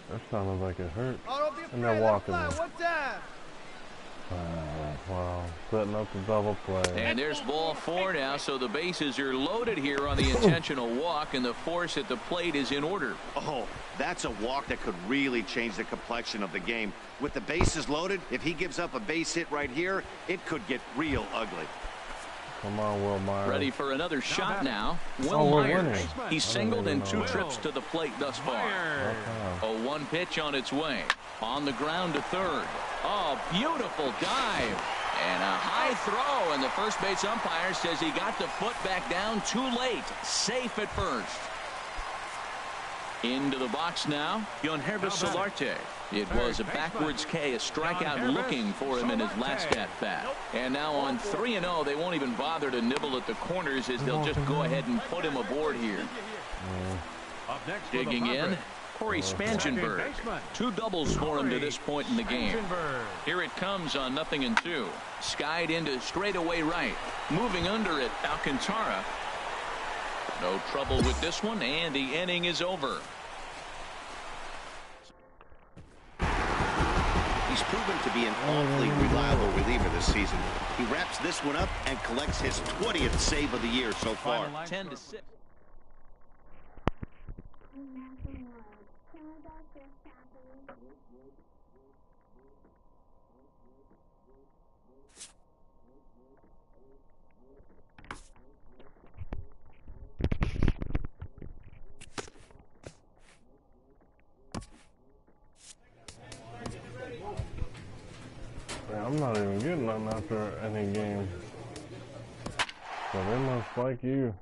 That sounded like it hurt. And they're walking. Wow, setting up the double play. And there's ball 4 now, so the bases are loaded here on the intentional walk, and the force at the plate is in order. Oh, that's a walk that could really change the complexion of the game. With the bases loaded, if he gives up a base hit right here, it could get real ugly. Come on, Will Myers. Ready for another shot now. Will Myers. He's singled in 2 trips to the plate thus far. A 1 pitch on its way. On the ground to third. Oh, beautiful dive. And a high throw, and the first base umpire says he got the foot back down too late. Safe at first. Into the box now, Yohannes Solarte. It was a backwards K, a strikeout looking for him in his last at-bat. And now on 3-0, they won't even bother to nibble at the corners as they'll just go ahead and put him aboard here. Digging in, Corey Spangenberg. 2 doubles for him to this point in the game. Here it comes on 0-2. Skied into straightaway right. Moving under it, Alcantara. No trouble with this one, and the inning is over. He's proven to be an awfully reliable reliever this season. He wraps this one up and collects his 20th save of the year so far. 10-6. I'm not even getting nothing after any game. So they must like you.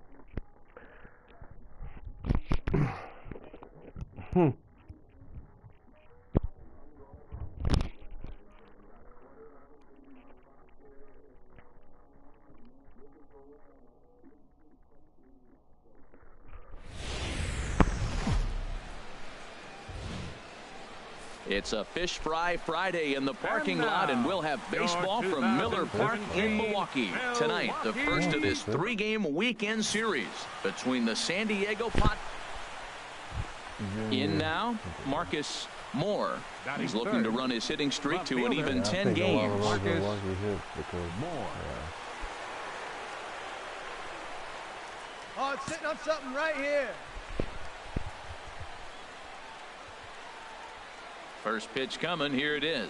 It's a Fish Fry Friday in the parking lot, and we'll have baseball from Miller Park in Milwaukee. Tonight, the first of this 3-game weekend series between the San Diego Padres. In now, Marcus Moore. He's looking to run his hitting streak to an even 10 games. Marcus Moore. Oh, it's sitting on something right here. First pitch coming. Here it is.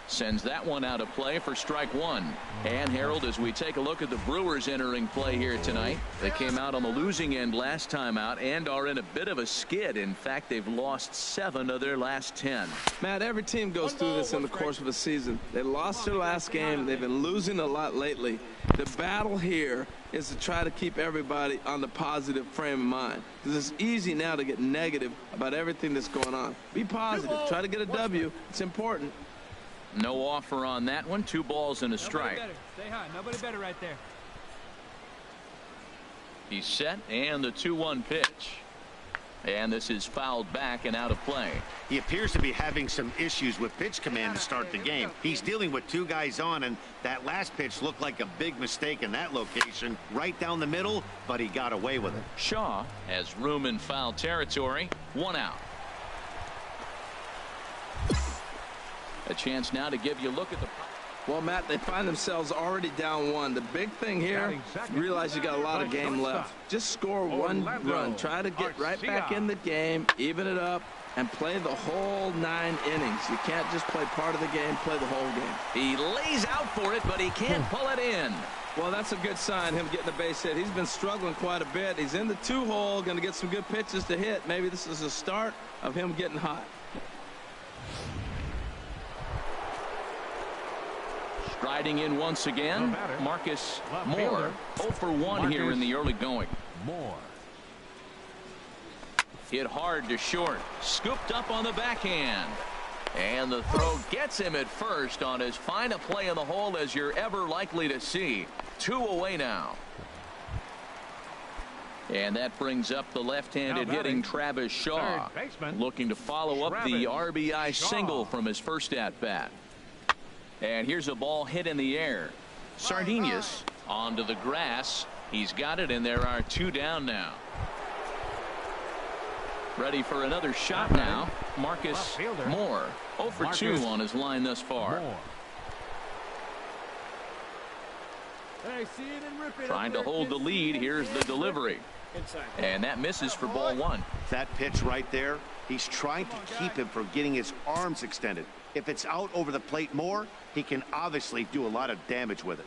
Sends that one out of play for strike 1. And Harold, as we take a look at the Brewers entering play here tonight, they came out on the losing end last time out and are in a bit of a skid. In fact, they've lost 7 of their last 10. Matt, every team goes through this in the course of a season. They lost their last game. They've been losing a lot lately. The battle here is to try to keep everybody on the positive frame of mind, because it's easy now to get negative about everything that's going on. Be positive. Try to get a W. It's important. No offer on that one. 2 balls and a strike. Stay high. Nobody better right there. He's set, and the 2-1 pitch. And this is fouled back and out of play. He appears to be having some issues with pitch command to start the game. He's dealing with 2 guys on, and that last pitch looked like a big mistake in that location. Right down the middle, but he got away with it. Shaw has room in foul territory. 1 out. A chance now to give you a look at the... Well, Matt, they find themselves already down 1. The big thing here, you realize you got a lot of game left. Just score 1 run. Try to get right back in the game, even it up, and play the whole 9 innings. You can't just play part of the game, play the whole game. He lays out for it, but he can't pull it in. Well, that's a good sign, him getting a base hit. He's been struggling quite a bit. He's in the 2-hole, going to get some good pitches to hit. Maybe this is the start of him getting hot. Striding in once again, Marcus Moore. 0 for 1 here in the early going. Moore. Hit hard to short. Scooped up on the backhand. And the throw gets him at first on as fine a play in the hole as you're ever likely to see. 2 away now. And that brings up the left-handed hitting Travis Shaw. Looking to follow up the RBI single from his first at-bat. And here's a ball hit in the air. Sardinius onto the grass. He's got it, and there are 2 down now. Ready for another shot now. Marcus Moore. 0 for 2 on his line thus far. Hey, see it and rip it. Trying to hold the lead. Here's the delivery. And that misses for ball 1. That pitch right there, he's trying to keep him from getting his arms extended. If it's out over the plate more, he can obviously do a lot of damage with it.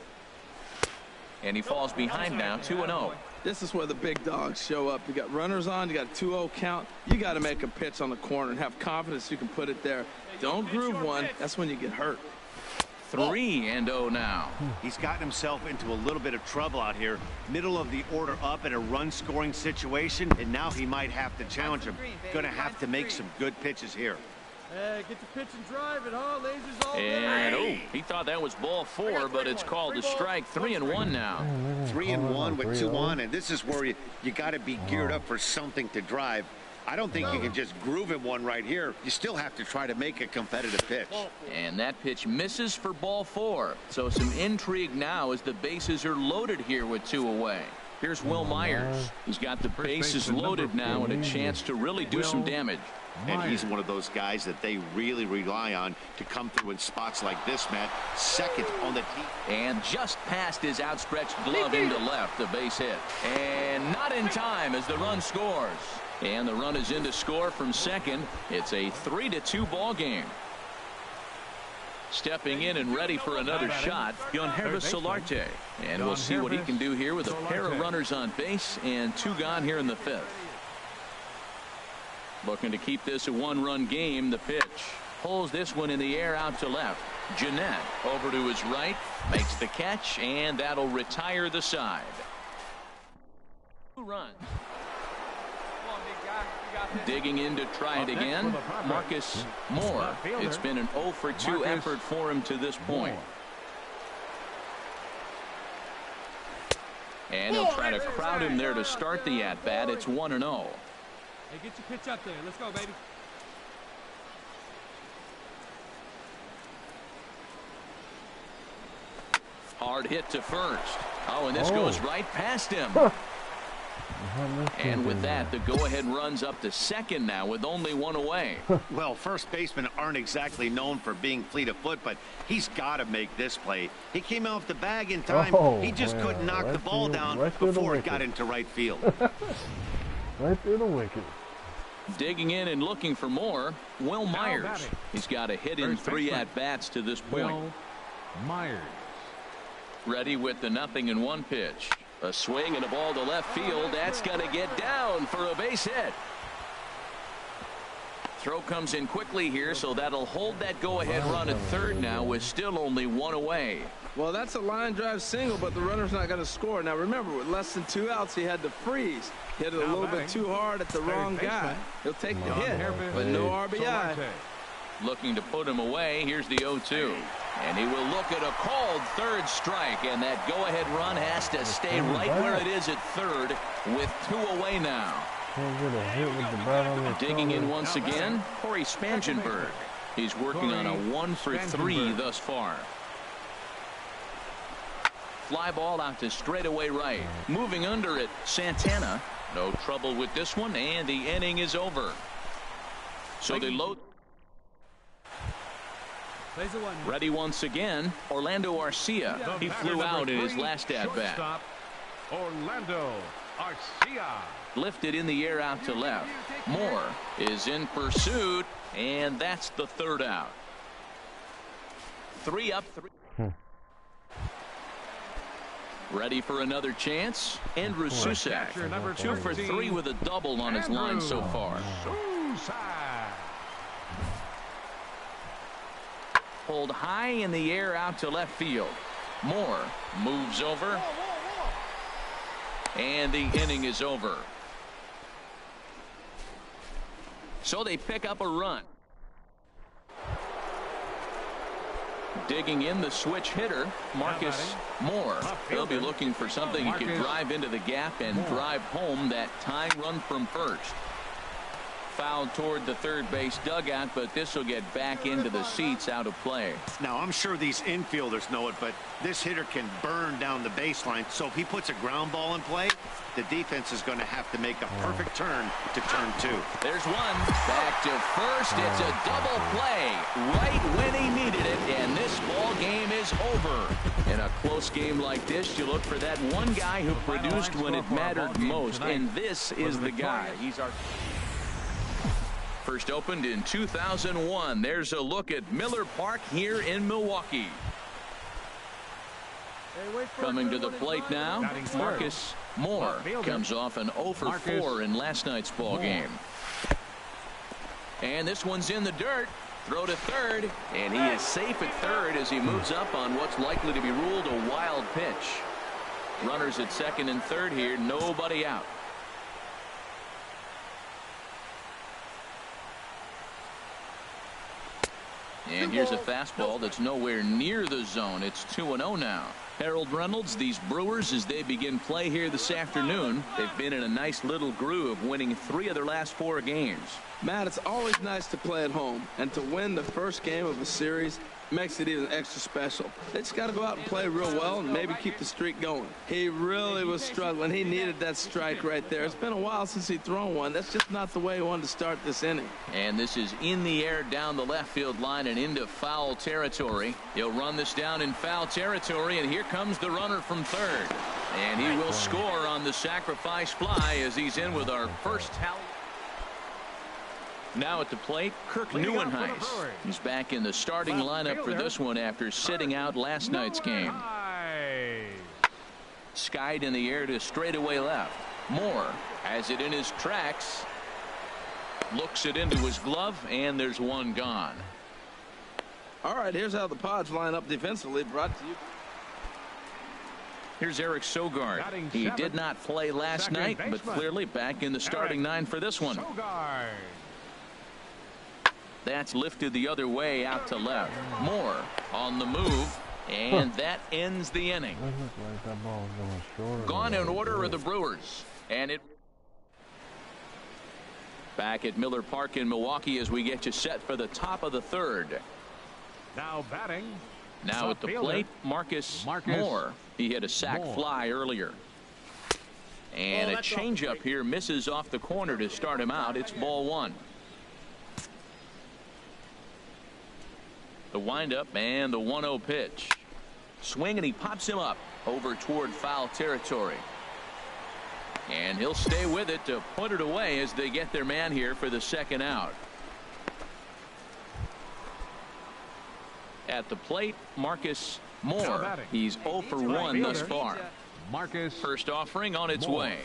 And he falls behind now, 2-0. This is where the big dogs show up. You got runners on, you got a 2-0 count. You got to make a pitch on the corner and have confidence you can put it there. Don't groove one. That's when you get hurt. 3-0 now. He's gotten himself into a little bit of trouble out here. Middle of the order up in a run-scoring situation, and now he might have to challenge him. Going to have to make some good pitches here. Hey, get the pitch and drive it, huh? Lasers all and he thought that was ball 4, but it's called a strike. 3-1 now. 3-1 with 2 on, and this is where you got to be geared up for something to drive. I don't think you can just groove him one right here. You still have to try to make a competitive pitch. And that pitch misses for ball 4. So some intrigue now as the bases are loaded here with 2 away. Here's Will Myers. He's got the bases loaded now and a chance to really do some damage. And he's one of those guys that they really rely on to come through in spots like this, Matt. Second on the team. And just past his outstretched glove into left, the base hit. And not in time as the run scores. And the run is in to score from second. It's a 3-2 ball game. Stepping in and ready for another shot, Yonhervis Solarte. And we'll see what he can do here with a pair of runners on base and 2 gone here in the 5th. Looking to keep this a 1-run game. The pitch pulls this one in the air out to left. Jeanette over to his right, makes the catch, and that'll retire the side. 2 runs. Digging in to try it again, Marcus Moore. It's been an 0 for 2 effort for him to this point. And he'll try to crowd him there to start the at-bat. It's 1-0. Hey, get your pitch up there. Let's go, baby. Hard hit to first. Oh, and this goes right past him. And with that, the go-ahead runs up to second now with only 1 away. Well, first basemen aren't exactly known for being fleet of foot, but he's got to make this play. He came off the bag in time. He just couldn't knock the ball down before it got into right field. Right through the wicket. Digging in and looking for more, Will Myers. He's got a hit in 3 at-bats to this point. Will Myers. Ready with the 0-1 pitch. A swing and a ball to left field. That's going to get down for a base hit. Throw comes in quickly here, so that'll hold that go-ahead run at third now with still only 1 away. Well, that's a line drive single, but the runner's not going to score. Now, remember, with less than 2 outs, he had to freeze. Hit it a little bit too hard at the wrong guy. He'll take the hit, but no RBI. Looking to put him away. Here's the 0-2. And he will look at a called third strike, and that go-ahead run has to stay right where it is at third with 2 away now. Digging in once again, Corey Spangenberg. He's working on a 1 for 3 thus far. Fly ball out to straightaway right. Moving under it, Santana. No trouble with this one, and the inning is over. So they load. Ready once again, Orlando Arcia. He flew out in his last at-bat. Orlando Arcia. Lifted in the air out to left. Moore is in pursuit, and that's the 3rd out. 3 up, 3. Ready for another chance. Andrew Susak. 2 for 3 with a double on his line so far. Pulled high in the air out to left field. Moore moves over. And the inning is over. So they pick up a run. Digging in the switch hitter, Marcus Moore. He'll be looking for something he can drive into the gap and drive home that tying run from first. fouled toward the third base dugout, but this will get back into the seats out of play. Now, I'm sure these infielders know it, but this hitter can burn down the baseline. So if he puts a ground ball in play, the defense is going to have to make a perfect turn to turn 2. There's one. Back to first. It's a double play right when he needed it, and this ball game is over. In a close game like this, you look for that one guy who produced when it mattered most, and this is the guy. He's our first opened in 2001. There's a look at Miller Park here in Milwaukee. Coming to the plate now, Marcus Moore comes off an 0 for 4 in last night's ball game. And this one's in the dirt. Throw to third, and he is safe at third as he moves up on what's likely to be ruled a wild pitch. Runners at second and third here, nobody out. And here's a fastball that's nowhere near the zone. It's 2-0 now. Harold Reynolds, these Brewers, as they begin play here this afternoon, they've been in a nice little groove, winning 3 of their last 4 games. Matt, it's always nice to play at home, and to win the first game of a series makes it even extra special. They just got to go out and play real well and maybe keep the streak going. He really was struggling. He needed that strike right there. It's been a while since he'd thrown one. That's just not the way he wanted to start this inning. And this is in the air down the left field line and into foul territory. He'll run this down in foul territory, and here comes the runner from third. And he will score on the sacrifice fly as he's in with our first tally. Now at the plate, Kirk Neuenhuis. He's back in the starting lineup for this one after sitting out last night's game. Skied in the air to straightaway left. Moore has it in his tracks. Looks it into his glove, and there's one gone. All right, here's how the Padres line up defensively, brought to you. Here's Eric Sogard. He did not play last night, but clearly back in the starting 9 for this one. That's lifted the other way out to left. Moore on the move, and that ends the inning. Gone in order of the Brewers, and it back at Miller Park in Milwaukee as we get you set for the top of the third. Now batting. Now at the plate, Marcus Moore. He hit a sac fly earlier. And a changeup here misses off the corner to start him out. It's ball 1. The windup and the 1-0 pitch. Swing, and he pops him up over toward foul territory. And he'll stay with it to put it away as they get their man here for the second out. At the plate, Marcus Moore. He's 0 for 1 thus far. First offering on its way.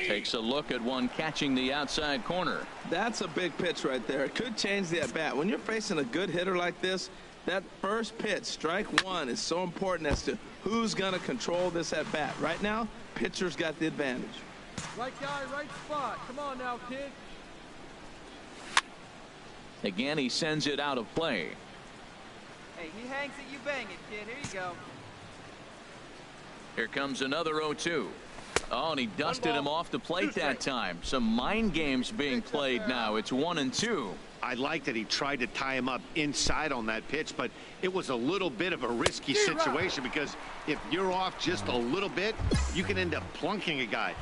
Takes a look at one catching the outside corner. That's a big pitch right there. It could change the at bat. When you're facing a good hitter like this, that first pitch, strike 1, is so important as to who's going to control this at bat. Right now, pitcher's got the advantage. Right guy, right spot. Come on now, kid. Again, he sends it out of play. Hey, he hangs it, you bang it, kid. Here you go. Here comes another 0-2. Oh, and he dusted him off the plate that time. Some mind games being played now. It's 1-2. I like that he tried to tie him up inside on that pitch, but it was a little bit of a risky situation because if you're off just a little bit, you can end up plunking a guy.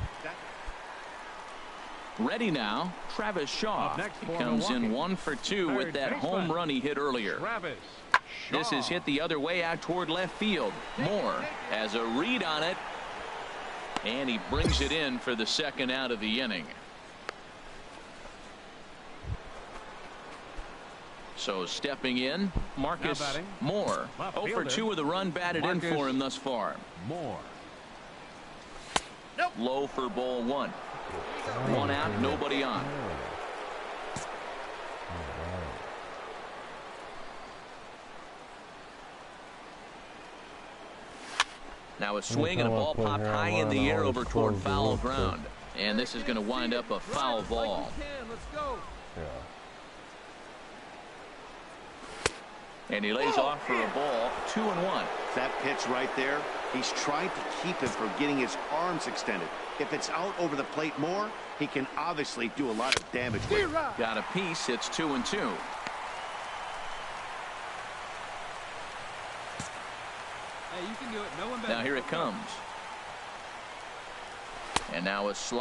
Ready now, Travis Shaw. He comes in 1 for 2 with that home run he hit earlier. This is hit the other way out toward left field. Moore has a read on it, and he brings it in for the second out of the inning. So stepping in, Marcus Moore. 0 for 2 with a run batted in for him thus far. Low for ball 1. 1 out, nobody on. Now a swing and a ball popped high in the air over toward foul ground. And this is going to wind up a foul ball. And he lays off for a ball, 2-1. That pitch right there, he's trying to keep him from getting his arms extended. If it's out over the plate more, he can obviously do a lot of damage with it. Got a piece. It's 2-2. Hey, you can do it. No one better. Now here it comes. And now a slide.